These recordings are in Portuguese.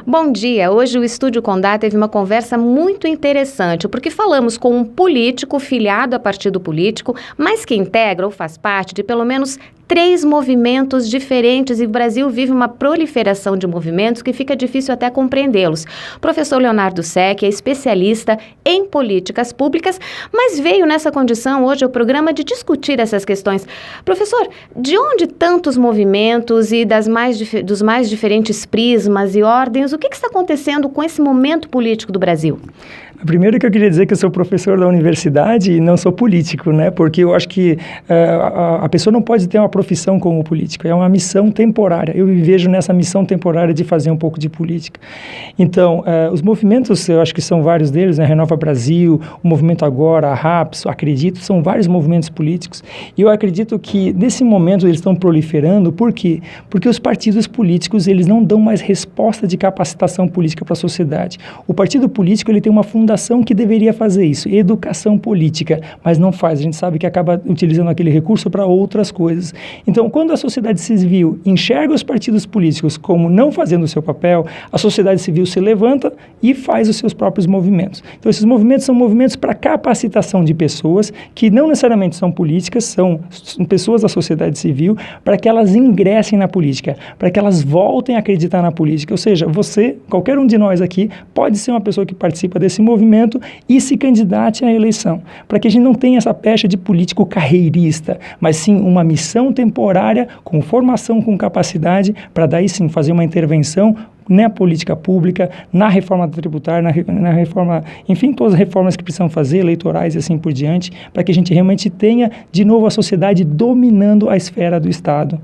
Bom dia, hoje o Estúdio Condá teve uma conversa muito interessante, porque falamos com um político filiado a partido político, mas que integra ou faz parte de pelo menos 3 movimentos diferentes e o Brasil vive uma proliferação de movimentos que fica difícil até compreendê-los. O professor Leonardo Sec é especialista em políticas públicas, mas veio nessa condição hoje ao programa de discutir essas questões. Professor, de onde tantos movimentos e dos mais diferentes prismas e ordens, o que está acontecendo com esse momento político do Brasil? Primeiro que eu queria dizer que eu sou professor da universidade e não sou político, né? Porque eu acho que a pessoa não pode ter uma profissão como político, é uma missão temporária. Eu me vejo nessa missão temporária de fazer um pouco de política. Então, os movimentos, eu acho que são vários deles, né? Renova Brasil, o Movimento Agora, a RAPS, Acredito, são vários movimentos políticos. E eu acredito que, nesse momento, eles estão proliferando. Por quê? Porque os partidos políticos, eles não dão mais resposta de capacitação política para a sociedade. O partido político, ele tem uma fundação que deveria fazer isso, educação política, mas não faz. A gente sabe que acaba utilizando aquele recurso para outras coisas. Então, quando a sociedade civil enxerga os partidos políticos como não fazendo o seu papel, a sociedade civil se levanta e faz os seus próprios movimentos. Então, esses movimentos são movimentos para capacitação de pessoas que não necessariamente são políticas, são pessoas da sociedade civil, para que elas ingressem na política, para que elas voltem a acreditar na política. Ou seja, você, qualquer um de nós aqui, pode ser uma pessoa que participa desse movimento e se candidate à eleição, para que a gente não tenha essa pecha de político carreirista, mas sim uma missão temporária com formação, com capacidade, para daí sim fazer uma intervenção na política pública, na reforma tributária, na reforma, enfim, todas as reformas que precisam fazer, eleitorais e assim por diante, para que a gente realmente tenha de novo a sociedade dominando a esfera do Estado.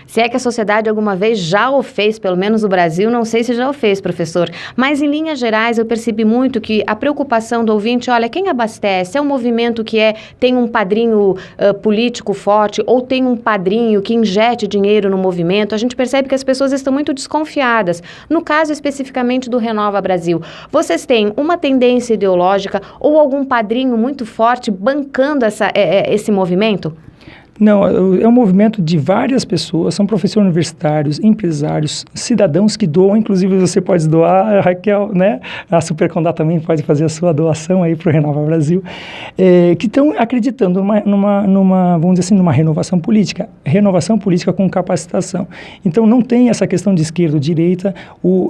Se é que a sociedade alguma vez já o fez, pelo menos no Brasil, não sei se já o fez, professor. Mas, em linhas gerais, eu percebi muito que a preocupação do ouvinte, olha, quem abastece? É um movimento que tem um padrinho político forte ou tem um padrinho que injete dinheiro no movimento? A gente percebe que as pessoas estão muito desconfiadas. No caso, especificamente, do Renova Brasil, vocês têm uma tendência ideológica ou algum padrinho muito forte bancando esse movimento? Não, é um movimento de várias pessoas, são professores universitários, empresários, cidadãos que doam, inclusive você pode doar, a Raquel, né? A Supercondá também pode fazer a sua doação aí para o Renova Brasil, que estão acreditando vamos dizer assim, numa renovação política com capacitação. Então não tem essa questão de esquerda ou direita,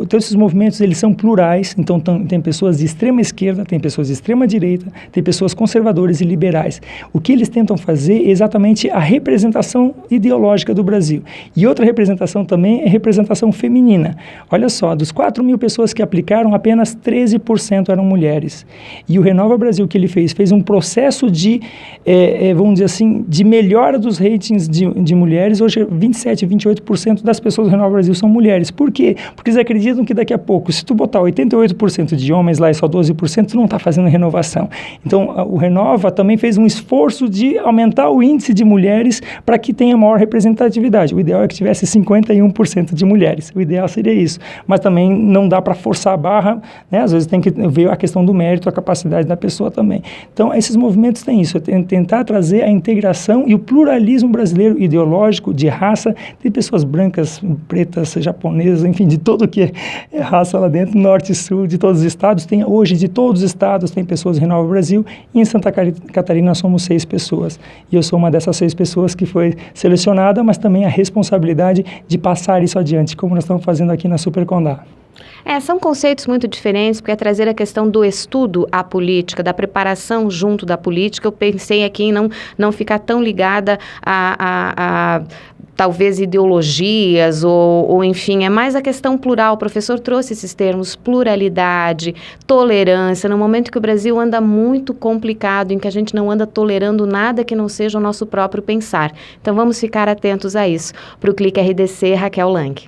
todos esses movimentos eles são plurais, então tem pessoas de extrema esquerda, tem pessoas de extrema direita, tem pessoas conservadoras e liberais. O que eles tentam fazer é exatamente a representação ideológica do Brasil. E outra representação também é representação feminina. Olha só, dos 4.000 pessoas que aplicaram, apenas 13% eram mulheres. E o Renova Brasil que ele fez um processo de, vamos dizer assim, de melhora dos ratings de mulheres. Hoje, 27%, 28% das pessoas do Renova Brasil são mulheres. Por quê? Porque eles acreditam que daqui a pouco, se tu botar 88% de homens lá e só 12%, tu não está fazendo renovação. Então, o Renova também fez um esforço de aumentar o índice de mulheres para que tenha maior representatividade. O ideal é que tivesse 51% de mulheres. O ideal seria isso. Mas também não dá para forçar a barra, né? Às vezes tem que ver a questão do mérito, a capacidade da pessoa também. Então, esses movimentos têm isso, tentar trazer a integração e o pluralismo brasileiro ideológico, de raça, de pessoas brancas, pretas, japonesas, enfim, de todo que é raça lá dentro, norte e sul, de todos os estados. Hoje, de todos os estados, tem pessoas do Renova Brasil, e em Santa Catarina somos 6 pessoas. E eu sou uma dessas 6 pessoas que foi selecionada, mas também a responsabilidade de passar isso adiante, como nós estamos fazendo aqui na Supercondá. São conceitos muito diferentes, porque é trazer a questão do estudo à política, da preparação junto da política. Eu pensei aqui em não ficar tão ligada a talvez ideologias ou enfim, é mais a questão plural. O professor trouxe esses termos, pluralidade, tolerância, no momento que o Brasil anda muito complicado, em que a gente não anda tolerando nada que não seja o nosso próprio pensar. Então vamos ficar atentos a isso. Para o Clique RDC, Raquel Lang.